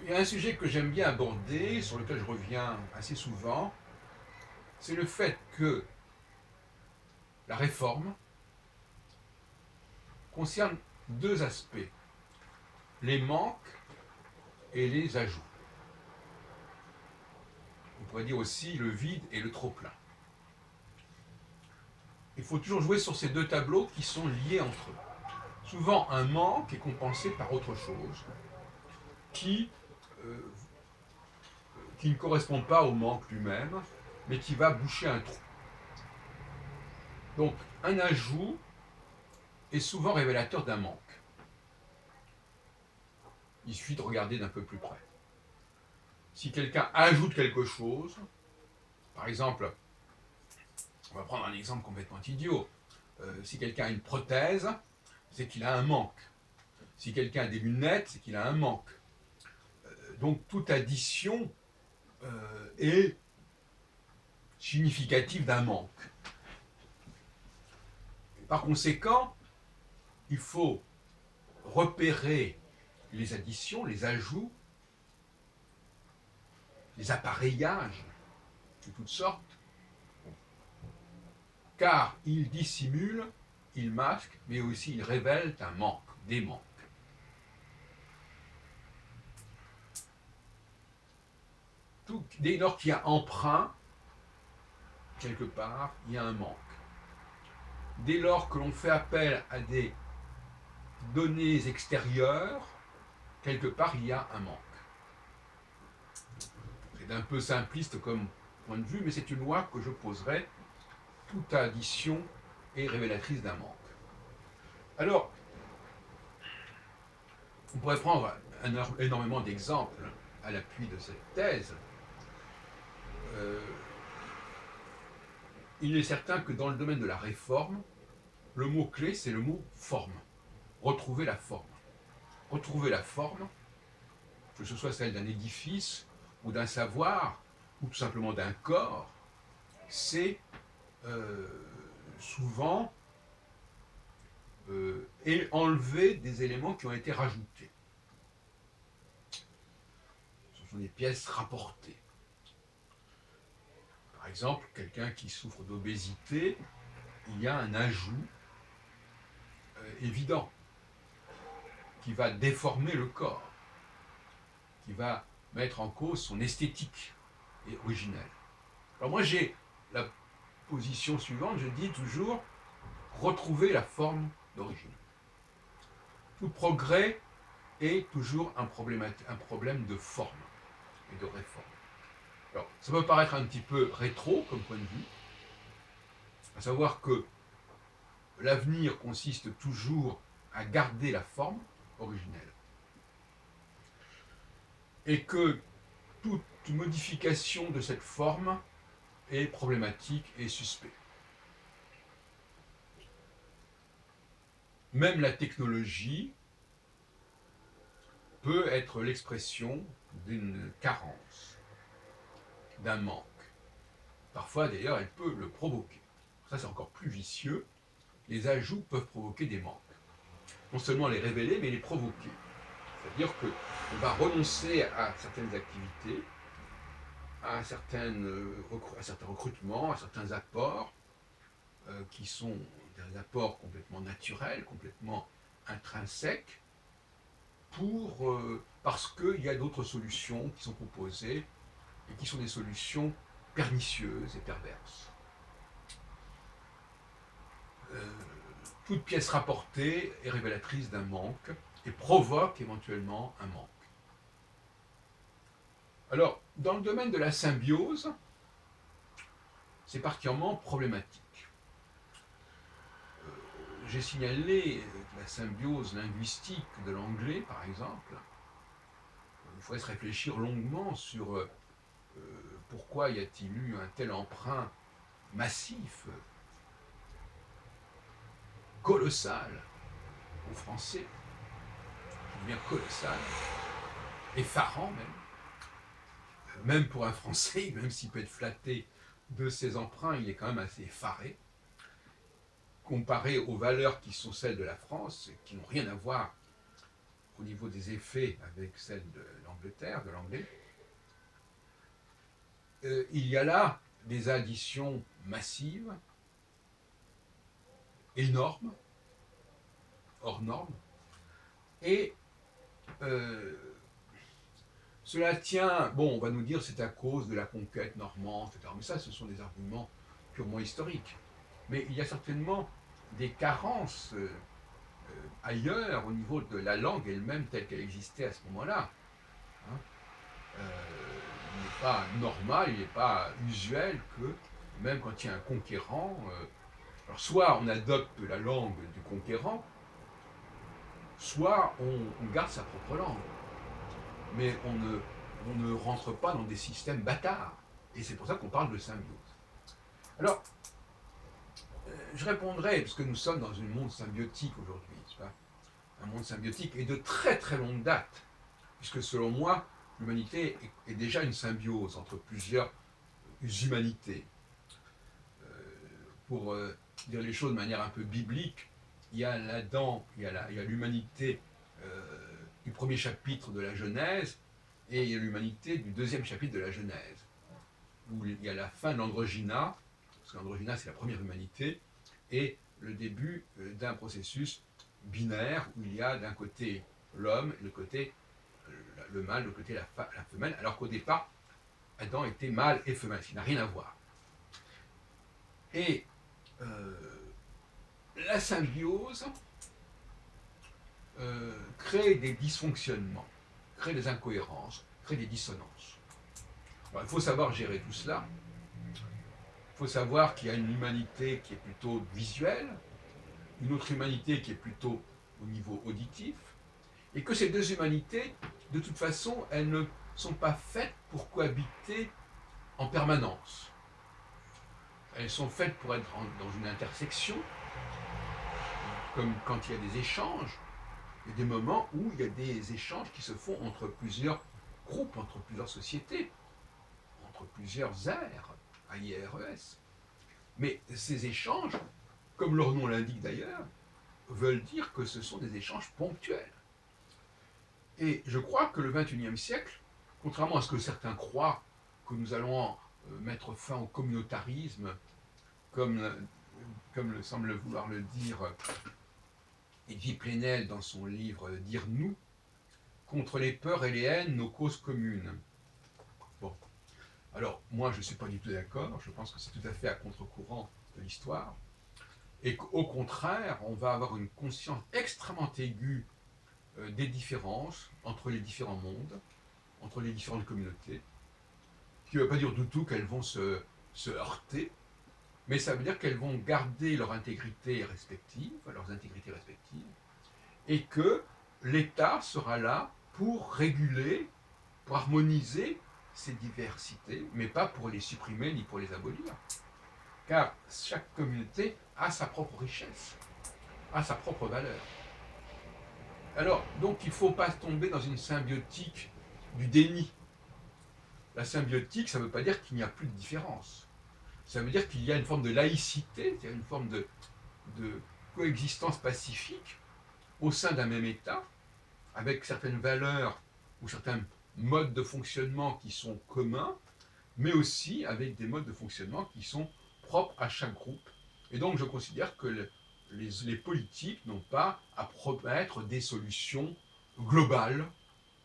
Il y a un sujet que j'aime bien aborder, sur lequel je reviens assez souvent, c'est le fait que la réforme concerne deux aspects, les manques et les ajouts. On pourrait dire aussi le vide et le trop-plein. Il faut toujours jouer sur ces deux tableaux qui sont liés entre eux. Souvent, un manque est compensé par autre chose qui, euh, qui ne correspond pas au manque lui-même, mais qui va boucher un trou. Donc, un ajout est souvent révélateur d'un manque. Il suffit de regarder d'un peu plus près. Si quelqu'un ajoute quelque chose, par exemple, on va prendre un exemple complètement idiot. Si quelqu'un a une prothèse, c'est qu'il a un manque. Si quelqu'un a des lunettes, c'est qu'il a un manque. Donc toute addition est significative d'un manque. Par conséquent, il faut repérer les additions, les ajouts, les appareillages de toutes sortes, car ils dissimulent, ils masquent, mais aussi ils révèlent un manque, des manques. Dès lors qu'il y a emprunt, quelque part, il y a un manque. Dès lors que l'on fait appel à des données extérieures, quelque part, il y a un manque. C'est un peu simpliste comme point de vue, mais c'est une loi que je poserai. Toute addition est révélatrice d'un manque. Alors, on pourrait prendre énormément d'exemples à l'appui de cette thèse. Il est certain que dans le domaine de la réforme, le mot-clé, c'est le mot forme. Retrouver la forme. Retrouver la forme, que ce soit celle d'un édifice ou d'un savoir, ou tout simplement d'un corps, c'est souvent et enlever des éléments qui ont été rajoutés. Ce sont des pièces rapportées. Par exemple, quelqu'un qui souffre d'obésité, il y a un ajout évident qui va déformer le corps, qui va mettre en cause son esthétique et originelle. Alors moi j'ai la position suivante, je dis toujours retrouver la forme d'origine. Tout progrès est toujours un problème de forme et de réforme. Alors, ça peut paraître un petit peu rétro comme point de vue, à savoir que l'avenir consiste toujours à garder la forme originelle. Et que toute modification de cette forme est problématique et suspect. Même la technologie peut être l'expression d'une carence, d'un manque. Parfois d'ailleurs elle peut le provoquer. Ça c'est encore plus vicieux. Les ajouts peuvent provoquer des manques. Non seulement les révéler, mais les provoquer. C'est-à-dire qu'on va renoncer à certaines activités, à certains recrutements, à certains apports, qui sont des apports complètement naturels, complètement intrinsèques, parce qu'il y a d'autres solutions qui sont proposées et qui sont des solutions pernicieuses et perverses. Toute pièce rapportée est révélatrice d'un manque et provoque éventuellement un manque. Alors, dans le domaine de la symbiose, c'est particulièrement problématique. J'ai signalé la symbiose linguistique de l'anglais, par exemple. Il faudrait se réfléchir longuement sur pourquoi y a-t-il eu un tel emprunt massif, colossal, au français, je dis bien colossal, effarant même pour un français, même s'il peut être flatté de ses emprunts, il est quand même assez effaré, comparé aux valeurs qui sont celles de la France, qui n'ont rien à voir au niveau des effets avec celle de l'Angleterre, de l'anglais, il y a là des additions massives, énormes, hors normes, et cela tient, bon, on va nous dire c'est à cause de la conquête normande, etc. Mais ça, ce sont des arguments purement historiques. Mais il y a certainement des carences ailleurs au niveau de la langue elle-même telle qu'elle existait à ce moment-là. Hein. Il n'est pas normal, il n'est pas usuel que, même quand il y a un conquérant, alors soit on adopte la langue du conquérant, soit on garde sa propre langue. Mais on ne rentre pas dans des systèmes bâtards. Et c'est pour ça qu'on parle de symbiose. Alors, je répondrai, parce que nous sommes dans un monde symbiotique aujourd'hui, n'est-ce pas? Un monde symbiotique et de très très longue date, puisque selon moi, l'humanité est déjà une symbiose entre plusieurs humanités. Pour dire les choses de manière un peu biblique, il y a l'Adam, il y a l'humanité du premier chapitre de la Genèse, et il y a l'humanité du deuxième chapitre de la Genèse, où il y a la fin de l'androgyna, parce que l'androgyna c'est la première humanité, et le début d'un processus binaire où il y a d'un côté l'homme, de l'autre côté le mâle, de l'autre côté la femelle, alors qu'au départ, Adam était mâle et femelle, ce qui n'a rien à voir. Et la symbiose crée des dysfonctionnements, crée des incohérences, crée des dissonances. Alors, il faut savoir gérer tout cela. Il faut savoir qu'il y a une humanité qui est plutôt visuelle, une autre humanité qui est plutôt au niveau auditif, et que ces deux humanités, de toute façon, elles ne sont pas faites pour cohabiter en permanence. Elles sont faites pour être dans une intersection, comme quand il y a des échanges. Il y a des moments où il y a des échanges qui se font entre plusieurs groupes, entre plusieurs sociétés, entre plusieurs aires, AIRES. Mais ces échanges, comme leur nom l'indique d'ailleurs, veulent dire que ce sont des échanges ponctuels. Et je crois que le XXIe siècle, contrairement à ce que certains croient, que nous allons mettre fin au communautarisme, comme semble vouloir le dire Edwy Plenel dans son livre « Dire nous », contre les peurs et les haines, nos causes communes. Bon. Alors, moi, je ne suis pas du tout d'accord, je pense que c'est tout à fait à contre-courant de l'histoire, et qu'au contraire, on va avoir une conscience extrêmement aiguë des différences entre les différents mondes, entre les différentes communautés, ce qui ne veut pas dire du tout qu'elles vont se heurter, mais ça veut dire qu'elles vont garder leur intégrité respective, leurs intégrités respectives, et que l'État sera là pour réguler, pour harmoniser ces diversités, mais pas pour les supprimer ni pour les abolir. Car chaque communauté a sa propre richesse, a sa propre valeur. Alors, donc, il ne faut pas tomber dans une symbiotique du déni. La symbiotique, ça ne veut pas dire qu'il n'y a plus de différence. Ça veut dire qu'il y a une forme de laïcité, c'est-à-dire une forme de coexistence pacifique au sein d'un même État, avec certaines valeurs ou certains modes de fonctionnement qui sont communs, mais aussi avec des modes de fonctionnement qui sont propres à chaque groupe. Et donc je considère que les politiques n'ont pas à promettre des solutions globales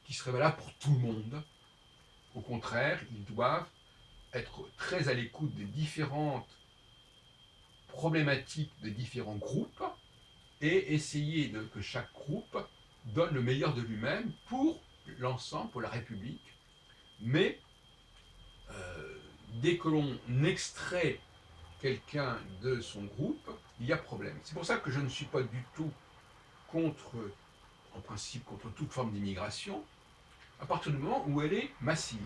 qui seraient valables pour tout le monde. Au contraire, ils doivent être très à l'écoute des différentes problématiques des différents groupes et essayer que chaque groupe donne le meilleur de lui-même pour l'ensemble, pour la République. Mais dès que l'on extrait quelqu'un de son groupe, il y a problème. C'est pour ça que je ne suis pas du tout en principe, contre toute forme d'immigration, à partir du moment où elle est massive.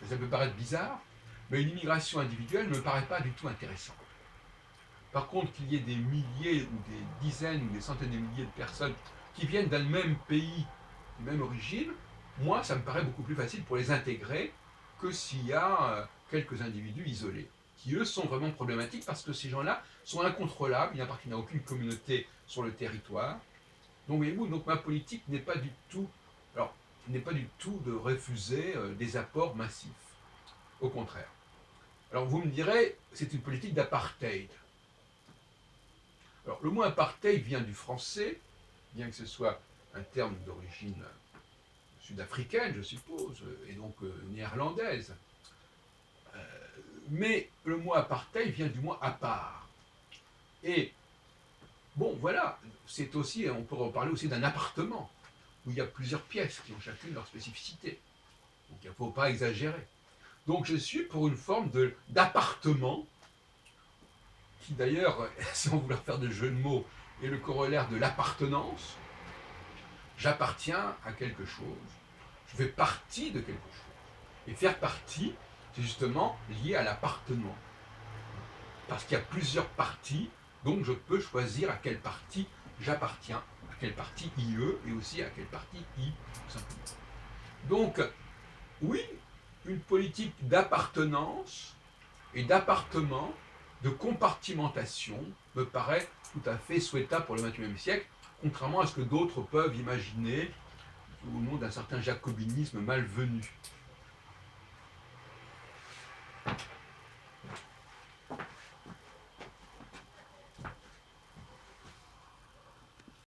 Ça peut paraître bizarre, mais une immigration individuelle ne me paraît pas du tout intéressante. Par contre, qu'il y ait des milliers ou des dizaines ou des centaines de milliers de personnes qui viennent d'un même pays, d'une même origine, moi, ça me paraît beaucoup plus facile pour les intégrer que s'il y a quelques individus isolés, qui eux sont vraiment problématiques parce que ces gens-là sont incontrôlables, ils n'appartiennent à aucune communauté sur le territoire, Donc, voyez-vous, donc ma politique n'est pas du tout, alors, n'est pas du tout de refuser des apports massifs. Au contraire. Alors, vous me direz, c'est une politique d'apartheid. Alors, le mot apartheid vient du français, bien que ce soit un terme d'origine sud-africaine, je suppose, et donc néerlandaise. Mais le mot apartheid vient du mot à part. Et bon, voilà, c'est aussi, on peut reparler aussi d'un appartement, où il y a plusieurs pièces qui ont chacune leur spécificité. Donc il ne faut pas exagérer. Donc je suis pour une forme d'appartement, qui d'ailleurs, sans vouloir faire de jeu de mots, est le corollaire de l'appartenance. J'appartiens à quelque chose, je fais partie de quelque chose. Et faire partie, c'est justement lié à l'appartenant. Parce qu'il y a plusieurs parties, donc je peux choisir à quelle partie j'appartiens, à quelle partie IE et aussi à quelle partie I, tout simplement. Donc, oui, une politique d'appartenance et d'appartement, de compartimentation, me paraît tout à fait souhaitable pour le XXIe siècle, contrairement à ce que d'autres peuvent imaginer au nom d'un certain jacobinisme malvenu.